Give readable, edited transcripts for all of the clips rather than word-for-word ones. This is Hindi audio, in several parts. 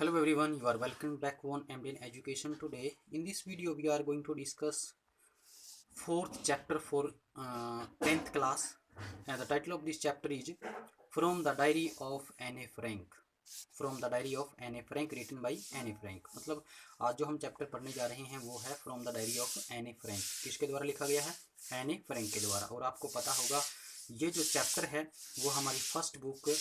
Hello everyone, you are welcome back on MDN Education. Today in this video we are going to discuss fourth chapter for 10th class, and the title of this chapter is From the Diary of Anne Frank. From the Diary of Anne Frank, written by Anne Frank. मतलब आज जो हम चैप्टर पढ़ने जा रहे हैं वो है from the diary of Anne Frank. किसके द्वारा लिखा गया है? एनी फ्रैंक के द्वारा। और आपको पता होगा ये जो चैप्टर है वो हमारी फर्स्ट बुक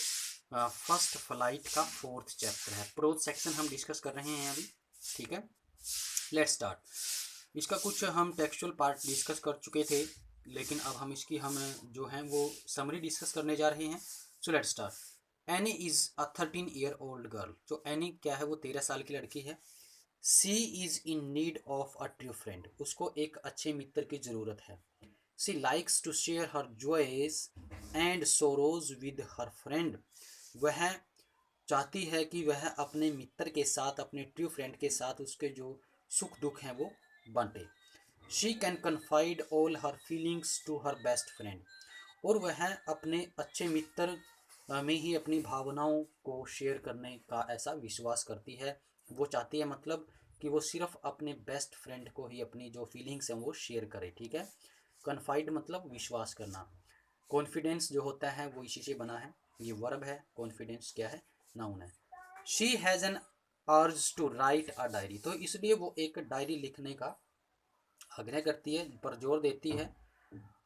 फर्स्ट फ्लाइट का फोर्थ चैप्टर है। प्रोज सेक्शन हम डिस्कस कर रहे हैं अभी, ठीक है। Let's start. इसका कुछ हम टेक्सचुअल पार्ट डिस्कस कर चुके थे, लेकिन अब हम इसकी जो है वो समरी डिस्कस करने जा रहे हैं। So let's start. Annie is a 13 year old girl. जो एनी क्या है वो 13 साल की लड़की है। She is in need of a true friend. उसको एक अच्छे मित्र की ज़रूरत है। She likes to share her joys and sorrows with her friend. वह चाहती है कि वह अपने मित्र के साथ, अपने ट्रू फ्रेंड के साथ उसके जो सुख दुख हैं वो बांटे। She can confide all her feelings to her best friend. और वह अपने अच्छे मित्र में ही अपनी भावनाओं को शेयर करने का ऐसा विश्वास करती है। वो चाहती है मतलब कि वो सिर्फ अपने बेस्ट फ्रेंड को ही अपनी जो फीलिंग्स हैं वो शेयर करे, ठीक है। कन्फाइड मतलब विश्वास करना। कॉन्फिडेंस जो होता है वो इसी से बना है, ये वर्ब है। कॉन्फिडेंस क्या है? नाउन है। She has an urge to write a diary. तो इसलिए वो एक डायरी लिखने का आग्रह करती है, पर जोर देती है।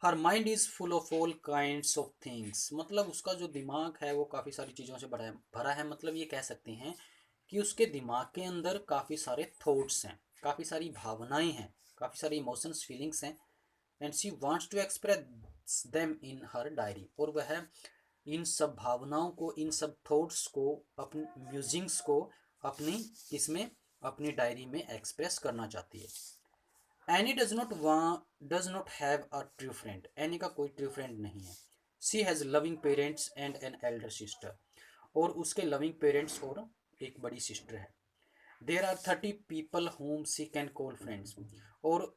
Her mind is full of all kinds of things. मतलब उसका जो दिमाग है वो काफ़ी सारी चीज़ों से भरा है। मतलब ये कह सकते हैं कि उसके दिमाग के अंदर काफ़ी सारे थॉट्स हैं, काफ़ी सारी भावनाएं हैं, काफ़ी सारी इमोशंस, फीलिंग्स हैं। And she wants to express them in her diary. और वह इन सब भावनाओं को, इन सब थॉट्स को, अपनी म्यूजिंग्स को अपनी इसमें, अपनी डायरी में एक्सप्रेस करना चाहती है। Annie does not have a true friend. Annie का कोई ट्रू फ्रेंड नहीं है। She has loving parents and an elder sister. और उसके लविंग पेरेंट्स और एक बड़ी सिस्टर है। There are 30 people whom she can call friends. और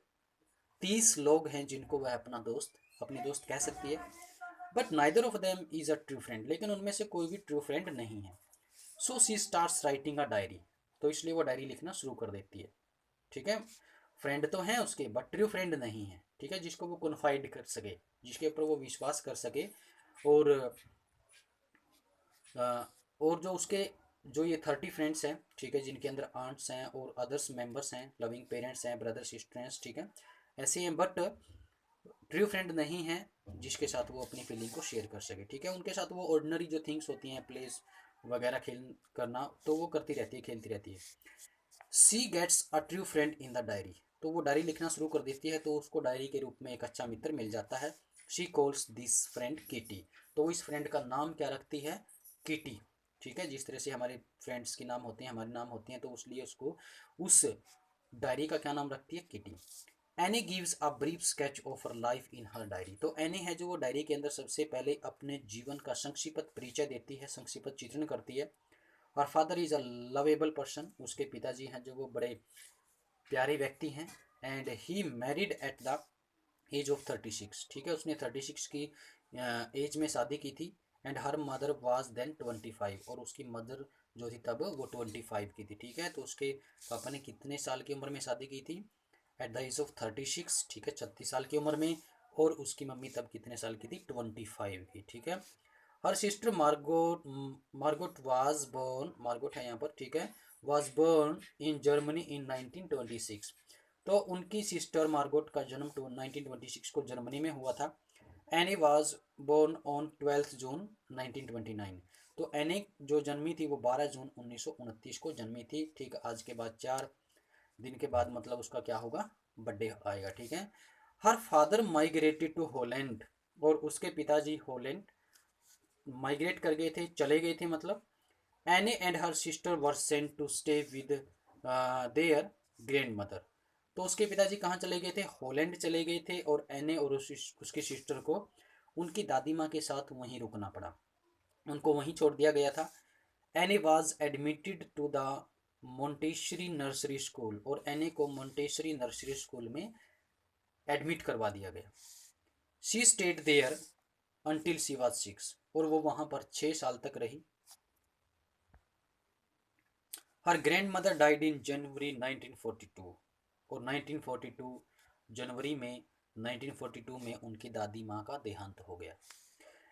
30 लोग हैं जिनको वह अपना दोस्त, अपनी दोस्त कह सकती है। But neither of them is a true friend. लेकिन उनमें से कोई भी ट्रू फ्रेंड नहीं है। सो सी स्टार्ट्स राइटिंग अ डायरी। तो इसलिए वो डायरी लिखना शुरू कर देती है, ठीक है। फ्रेंड तो है उसके, बट ट्रू फ्रेंड नहीं है, ठीक है, जिसको वो कॉन्फाइड कर सके, जिसके ऊपर वो विश्वास कर सके। और और जो उसके जो ये 30 फ्रेंड्स हैं, ठीक है, जिनके अंदर आंट्स हैं और अदर्स मेंबर्स हैं, लविंग पेरेंट्स हैं, ब्रदर सिस्टर हैं, ठीक है, ऐसे हैं। बट ट्रू फ्रेंड नहीं है जिसके साथ वो अपनी फीलिंग को शेयर कर सके, ठीक है। उनके साथ वो ऑर्डिनरी जो थिंग्स होती हैं, प्लेस वगैरह खेल करना, तो वो करती रहती है, खेलती रहती है। She gets a true friend in the diary. तो वो डायरी लिखना शुरू कर देती है, तो उसको डायरी के रूप में एक अच्छा मित्र मिल जाता है। She calls this friend kitty. तो वो इस फ्रेंड का नाम क्या रखती है? किटी, ठीक है। जिस तरह से हमारे फ्रेंड्स के नाम होते हैं, हमारे नाम होते हैं, तो उसलिए उसको उस डायरी का क्या नाम रखती है? Kitty. Any gives a brief sketch of her life in her diary. तो एनी है जो वो डायरी के अंदर सबसे पहले अपने जीवन का संक्षिप्त परिचय देती है, संक्षिप्त चित्रण करती है। और father is a lovable person. उसके पिताजी हैं जो वो बड़े प्यारे व्यक्ति हैं। And he married at the age of 36, ठीक है, उसने 36 की एज में शादी की थी। And her mother was then 25। और उसकी मदर जो थी तब वो 25 की थी, ठीक है। तो उसके पापा ने कितने साल की उम्र में शादी की थी? एट द एज ऑफ 36, ठीक है, 36 साल की उम्र में। और उसकी मम्मी तब कितने साल की थी? 25 की, ठीक है। Her sister Margot, Margot was born, Margot है यहाँ पर, ठीक है, was born in Germany in 1926। तो उनकी सिस्टर मार्गोट का जन्म 1926 को जर्मनी में हुआ था। एनी वाज बोर्न ऑन 12 जून 1929। तो एनी जो जन्मी थी वो 12 जून 1929 को जन्मी थी, ठीक। आज के बाद 4 दिन के बाद मतलब उसका क्या होगा? बर्थडे आएगा, ठीक है। Her father migrated to Holland. और उसके पिताजी हॉलैंड माइग्रेट कर गए थे, चले गए थे मतलब। Anne and her sister were sent to stay with their grand mother. तो उसके पिताजी कहाँ चले गए थे? हॉलैंड चले गए थे। और एने और उसकी सिस्टर को उनकी दादी माँ के साथ वहीं रुकना पड़ा, उनको वहीं छोड़ दिया गया था। Anne was admitted to the Montessori nursery school. और एने को मोंटेसरी नर्सरी स्कूल में एडमिट करवा दिया गया। She stayed there until she was 6। और वो वहाँ पर 6 साल तक रही। Her grand mother died in January 1942 और 1942 जनवरी में 1942 में उनकी दादी माँ का देहांत हो गया।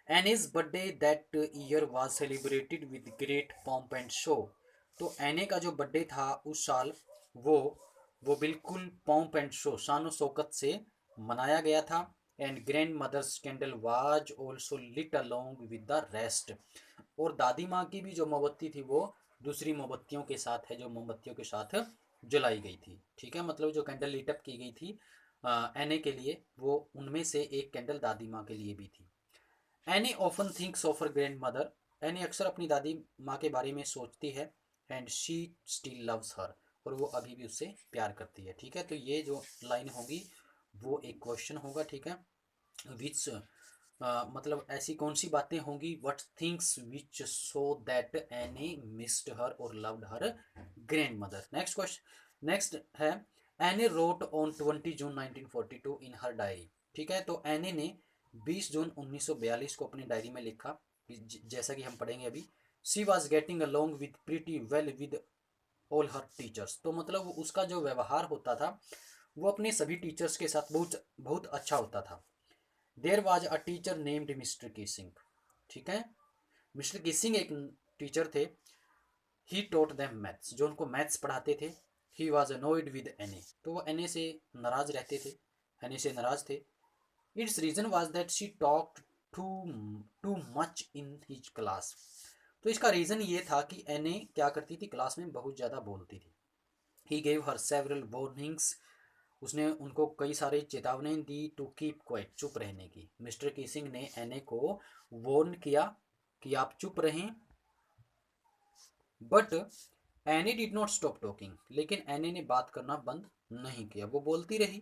Anne's birthday that year was celebrated with great pomp and show. तो एने का जो बर्थडे था उस साल वो वो बिल्कुल पॉम्प एंड शो शान शौकत से मनाया गया था। And grand mother's candle was also lit along with the rest. और दादी माँ की भी जो मोमबत्ती थी वो दूसरी मोमबत्तियों के साथ है जो मोमबत्तियों के साथ जलाई गई थी। ठीक है, मतलब जो कैंडल लीट अप की गई थी एने के लिए, वो उनमें से एक कैंडल दादी माँ के लिए भी थी। Any often thinks of her grand mother. Any अक्सर अपनी दादी माँ के बारे में सोचती है। And she still loves her, और वो अभी भी उससे प्यार करती है। ठीक है, तो ये जो लाइन होगी वो एक क्वेश्चन होगा। ठीक है, विच मतलब ऐसी कौन सी बातें होंगी, what things which show that Annie missed her और loved her grand mother. Next question, next है Annie wrote on 20 June 1942 in her diary. ठीक है, तो एनी ने 20 जून 1942 को अपनी डायरी में लिखा, जैसा कि हम पढ़ेंगे अभी। She was getting along with pretty well with all her teachers. तो मतलब उसका जो व्यवहार होता था वो अपने सभी टीचर्स के साथ बहुत बहुत अच्छा होता था। There was a teacher named Mr Keesing. ठीक है, मिस्टर किसिंग एक टीचर थे। ही टोट देम मैथ्स, जो उनको मैथ्स पढ़ाते थे। ही वॉज अनोइड विद एने, तो वो एने से नाराज रहते थे, एने से नाराज थे। Its reason was that she talked too too much in his class. तो इसका रीज़न ये था कि एने क्या करती थी, क्लास में बहुत ज़्यादा बोलती थी। He gave her several warnings, उसने उनको कई सारी चेतावनी दी टू कीप क्वाइट, चुप रहने की। मिस्टर किसिंग ने एने को वार्न किया कि आप चुप रहें। But Annie did not stop talking, लेकिन एने ने बात करना बंद नहीं किया, वो बोलती रही।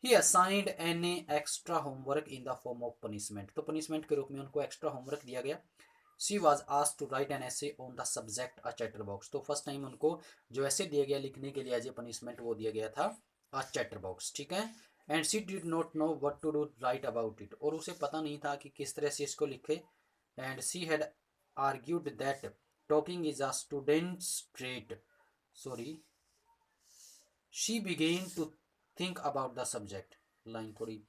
He assigned Anne extra homework in the form of punishment, तो पनिशमेंट के रूप में उनको एक्स्ट्रा होमवर्क दिया गया। She was asked to write an essay on the subject a chatterbox, तो फर्स्ट टाइम उनको जो ऐसे दिया गया लिखने के लिए एज ए पनिशमेंट वो दिया गया था अ चैटर बॉक्स। ठीक है, and she did not know what to do right about it, और उसे पता नहीं था कि किस तरह से इसको लिखे। And she had argued that talking is a student's trait, sorry she began to think about the subject, line थोड़ी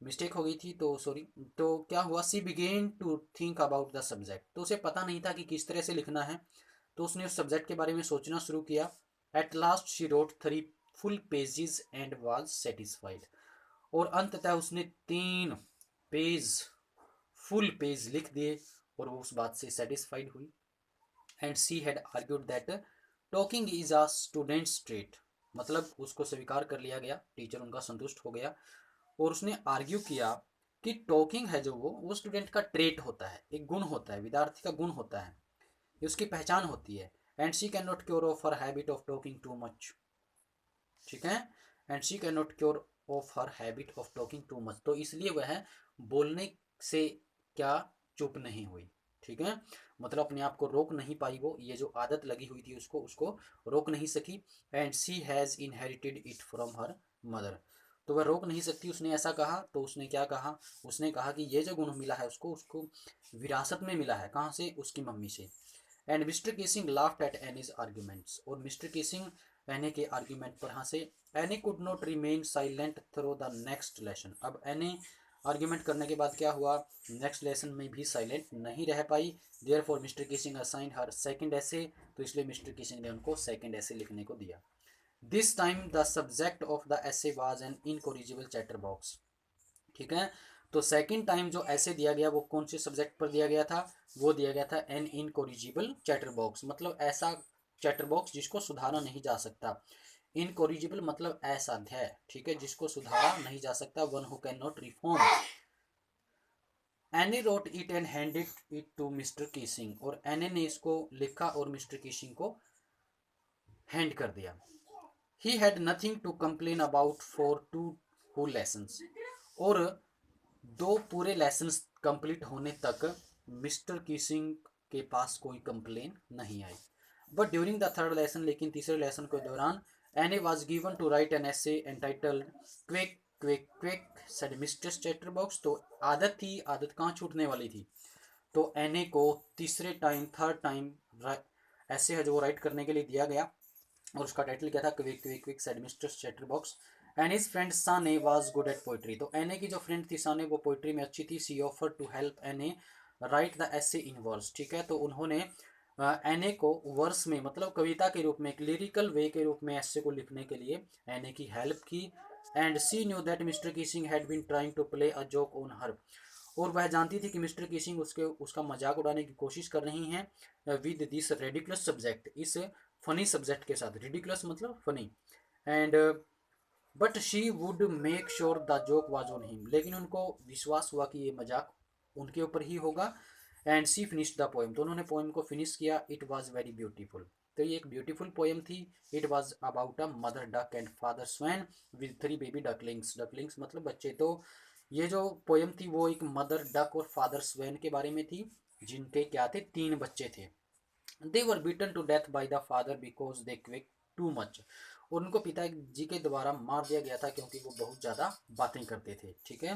मिस्टेक हो गई थी तो सॉरी। तो क्या हुआ, she began to think about the subject, तो उसे पता नहीं था कि किस तरह से लिखना है, तो उसने उस सब्जेक्ट के बारे में सोचना शुरू किया। At last she wrote 3 full pages and was satisfied, और अंततः उसने 3 पेज फुल पेज लिख दिए और वो उस बात से सेटिस्फाइड हुई। And she had argued that talking is a student's trait, मतलब उसको स्वीकार कर लिया गया, टीचर उनका संतुष्ट हो गया। और उसने आर्ग्यू किया कि टॉकिंग है जो वो स्टूडेंट का ट्रेट होता है, एक गुण होता है, विद्यार्थी का गुण होता है, ये उसकी पहचान होती है। And she can not cure of her habit of talking too much. ठीक है, and she can not cure of her habit of talking too much, तो इसलिए वह बोलने से क्या चुप नहीं हुई। ठीक है, मतलब अपने आप को रोक नहीं पाई, वो ये जो आदत लगी हुई थी उसको उसको रोक नहीं सकी। And she has inherited it from her mother, तो वह रोक नहीं सकती, उसने ऐसा कहा। तो उसने क्या कहा, उसने कहा कि ये जो गुण मिला है उसको उसको विरासत में मिला है, कहाँ से, उसकी मम्मी से। And mister casing laughed eight Annie's arguments, और मिस्टर केसिंग एने के आर्ग्यूमेंट पर हंसे। एने could not remain silent through the next lesson, अब एने आर्ग्यूमेंट करने के बाद क्या हुआ, नेक्स्ट लेसन में भी साइलेंट नहीं रह पाई। Therefore mister Keesing assigned her second essay, तो इसलिए मिस्टर केसिंग ने उनको सेकेंड ऐसे लिखने को दिया। This time the subject of the ऐसे वाज एन इनकोरिजिबल चैटर बॉक्स। ठीक है, तो सेकंड टाइम जो ऐसे दिया गया वो कौन से सब्जेक्ट पर दिया गया था, वो दिया गया था एन इनकोरिजिबल चैटर बॉक्स, मतलब ऐसा चैटर बॉक्स जिसको सुधारा नहीं जा सकता। इनकोरिजिबल मतलब असाध्य, ठीक है, जिसको सुधारा नहीं जा सकता, वन हु कैन नॉट रिफॉर्म। Anne wrote it and handed it to mister Keesing, और एने ने इसको लिखा और मिस्टर कीसिंग को हैंड कर दिया। He had nothing to complain about for 2 whole lessons, और 2 पूरे लेसन्स कंप्लीट होने तक मिस्टर कीसिंग के पास कोई कंप्लेन नहीं आई। But during the third lesson, लेकिन तीसरे लेसन के दौरान Anne was given to write an essay entitled quack quack quack said mistress chatterbox, तो आदत थी, आदत कहाँ छूटने वाली थी, तो एने को तीसरे टाइम थर्ड टाइम ऐसे है जो वो राइट करने के लिए दिया गया, और उसका टाइटल क्या था, quick quack quack said mister chatterbox and his friend Sane was good at poetry. तो एने की जो फ्रेंड थी साने, वो पोइट्री में अच्छी थी। She offer to help Anne write the essay in verse, ठीक है। तो उन्होंने एने को वर्स में, मतलब कविता के रूप में, एक लिरिकल वे के रूप में एसे को लिखने के लिए एने की हेल्प की। And she knew that Mr Keesing had been trying to play a joke on her, और वह जानती थी कि मिस्टर किसिंग उसका मजाक उड़ाने की कोशिश कर रही हैं विद दिस रेडिकुलस सब्जेक्ट, इस फनी सब्जेक्ट के साथ। रिडिकुलस मतलब funny. And but she would make sure the joke was on him, लेकिन उनको विश्वास हुआ कि ये मजाक उनके ऊपर ही होगा। And she finish the poem, तो उन्होंने पोएम को फिनिश किया। इट वॉज वेरी ब्यूटीफुल, तो ये एक ब्यूटीफुल पोएम थी। It was about a mother duck and father swan with 3 baby ducklings. Ducklings मतलब बच्चे। तो ये जो पोएम थी वो एक मदर डक और फादर स्वैन के बारे में थी, जिनके क्या थे, 3 बच्चे थे। They were beaten to death by the father because they quack too much, और उनको पिताजी के द्वारा मार दिया गया था क्योंकि वो बहुत ज़्यादा बातें करते थे, ठीक है।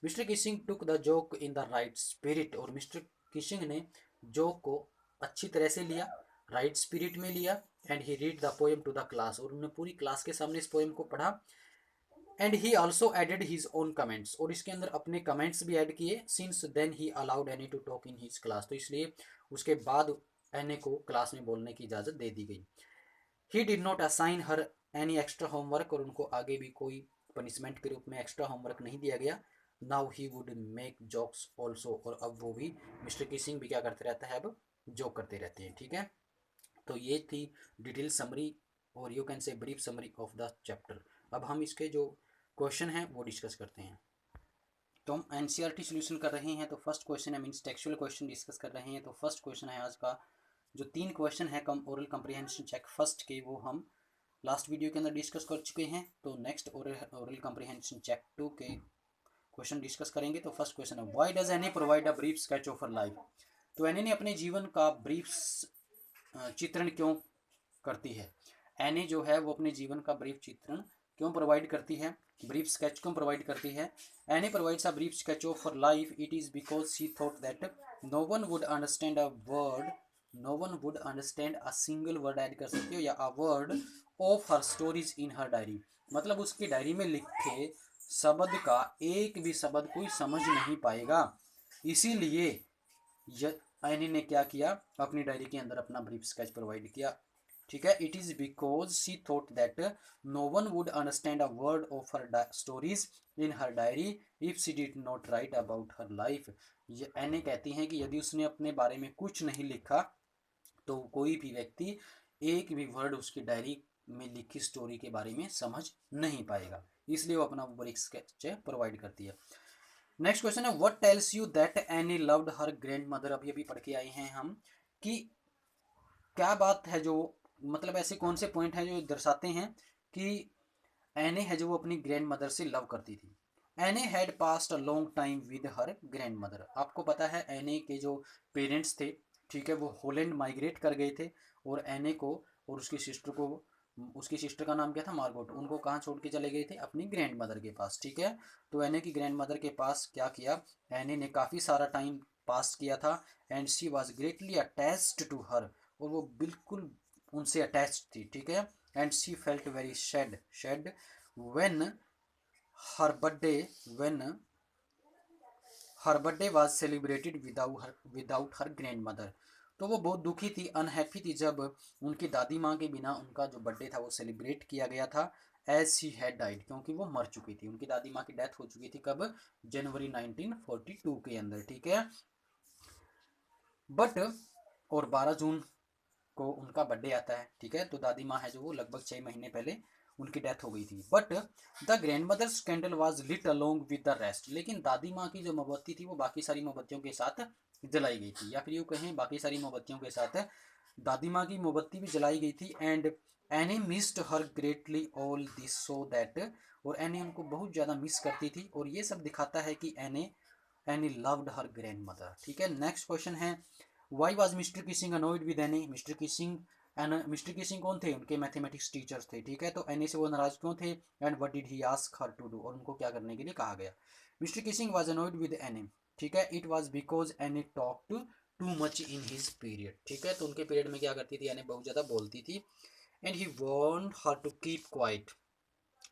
Mr Keesing took the joke in the right spirit, और मिस्टर किसिंग ने जोक को अच्छी तरह से लिया, राइट स्पिरिट में लिया। And he read the poem to the class, और उन्होंने पूरी क्लास के सामने इस पोएम को पढ़ा। And he also added his own comments, और इसके अंदर अपने कमेंट्स भी ऐड किए। Since then he allowed Anne to talk in his class, तो इसलिए उसके बाद एने को क्लास में बोलने की इजाज़त दे दी गई। He did not assign her any extra homework, और उनको आगे भी कोई पनिशमेंट के रूप में एक्स्ट्रा होमवर्क नहीं दिया गया। Now he would make jokes also, और अब वो भी, मिस्टर किसिंग भी क्या करते रहता है, अब जोक करते रहते हैं, ठीक है। तो ये थी डिटेल समरी, और you can say brief summary of the chapter. अब हम इसके जो क्वेश्चन हैं वो डिस्कस करते हैं। तो हम एनसीईआरटी सॉल्यूशन कर रहे हैं, तो फर्स्ट क्वेश्चन है मीन्स टेक्सचुअल क्वेश्चन डिस्कस कर रहे हैं। तो फर्स्ट क्वेश्चन है आज का, जो 3 क्वेश्चन है कम ओरल कम्प्रीहेंशन चेक फर्स्ट के, वो हम लास्ट वीडियो के अंदर डिस्कस कर चुके हैं। तो नेक्स्ट ओरल कम्प्रीहेंशन चेक 2 के क्वेश्चन डिस्कस करेंगे। तो फर्स्ट क्वेश्चन है, why does any provide a brief sketch of her life. तो एनी ने अपने जीवन का ब्रीफ चित्रण क्यों करती है। एनी जो है वो अपने जीवन का ब्रीफ चित्रण क्यों प्रोवाइड करती है, ब्रीफ स्केच क्यों प्रोवाइड करती है। Anne provides a brief sketch of her life, it is because she thought that no one would understand a word, no one would understand a single word, add कर सकते हो, या a word of her stories in her diary, मतलब उसकी डायरी में लिखे शब्द का एक भी शब्द कोई समझ नहीं पाएगा। इसीलिए एनी ने क्या किया, अपनी डायरी के अंदर अपना ब्रीफ स्केच प्रोवाइड किया, ठीक है। It is because she thought that no one would understand a word of her stories in her diary if she did not write about her life. ये एने कहती हैं कि यदि उसने अपने बारे में कुछ नहीं लिखा तो कोई भी व्यक्ति एक भी वर्ड उसकी डायरी में लिखी स्टोरी के बारे में समझ नहीं पाएगा, इसलिए वो अपना ब्रीफ स्केच प्रोवाइड करती है। नेक्स्ट क्वेश्चन है, what tells you that any loved her grand mother. अभी अभी पढ़ के आए हैं हम कि क्या बात है जो, मतलब ऐसे कौन से पॉइंट हैं जो दर्शाते हैं कि एने है जो वो अपनी ग्रैंड मदर से लव करती थी। एने had passed a long time with her grand mother. आपको पता है एने के जो पेरेंट्स थे, ठीक है, वो हॉलैंड माइग्रेट कर गए थे, और एने को और उसकी सिस्टर को, उसकी सिस्टर का नाम क्या था, मार्गोट, उनको कहाँ छोड़ के चले गए थे, अपनी ग्रैंड मदर के पास, ठीक है। तो एने की ग्रैंड मदर के पास क्या किया, एने ने काफ़ी सारा टाइम पास किया था। And she was greatly attached to her, और वो बिल्कुल उनसे अटैच थी, ठीक है। And she felt very sad when her birthday was celebrated without her grandmother। तो वो बहुत दुखी थी, अनहैप्पी थी, जब उनकी दादी माँ के बिना उनका जो बर्थडे था वो सेलिब्रेट किया गया था। एज शी हैड डाइड, क्योंकि वो मर चुकी थी, उनकी दादी माँ की डेथ हो चुकी थी, कब, जनवरी 1942 के अंदर, ठीक है। बट और 12 जून को उनका बर्थडे आता है, ठीक है। तो दादी माँ है जो वो लगभग 6 महीने पहले उनकी डेथ हो गई थी। But the grand mother's candle was lit along with the rest, लेकिन दादी माँ की जो मोमबत्ती थी वो बाकी सारी मोमबत्तियों के साथ जलाई गई थी, या फिर यूँ कहें बाकी सारी मोमबत्तियों के साथ दादी माँ की मोमबत्ती भी जलाई गई थी। And any missed her greatly all this so that, और एनी उनको बहुत ज़्यादा मिस करती थी, और ये सब दिखाता है कि any loved her grand mother, ठीक है। नेक्स्ट क्वेश्चन है, why was mister Keesing annoyed with any. Mister Keesing कौन थे, उनके मैथमेटिक्स टीचर्स थे, ठीक है। तो एनी से वो नाराज क्यों थे, and what did he ask her to do, और उनको क्या करने के लिए कहा गया। Mr Keesing was annoyed with Anne, ठीक है। It was because Anne talked too much in his period, ठीक है। तो उनके पीरियड में क्या करती थी, यानी बहुत ज़्यादा बोलती थी। And he want her to keep quiet,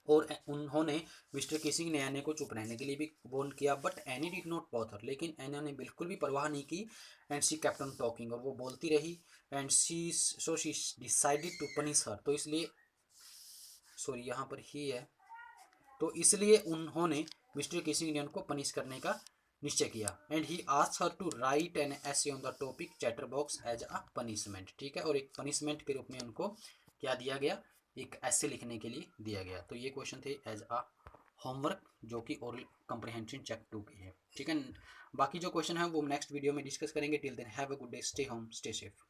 और उन्होंने मिस्टर किसिंग ने एने को चुप रहने के लिए भी वार्न किया, but Annie did not bother, लेकिन एना ने बिल्कुल भी परवाह नहीं की। And she kept on talking, और वो बोलती रही। And she decided to punish her, तो इसलिए सॉरी यहाँ पर ही है, तो इसलिए उन्होंने मिस्टर किसिंग ने उनको पनिश करने का निश्चय किया। And he asked her to write an essay on the topic chatterbox as a punishment, ठीक है। और एक पनिशमेंट के रूप में उनको क्या दिया गया, एक ऐसे लिखने के लिए दिया गया। तो ये क्वेश्चन थे एज अ होमवर्क, जो कि ओरल कॉम्प्रिहेंशन चेक 2 के है, ठीक है। बाकी जो क्वेश्चन है वो नेक्स्ट वीडियो में डिस्कस करेंगे। Till then have a good day, stay home, stay safe.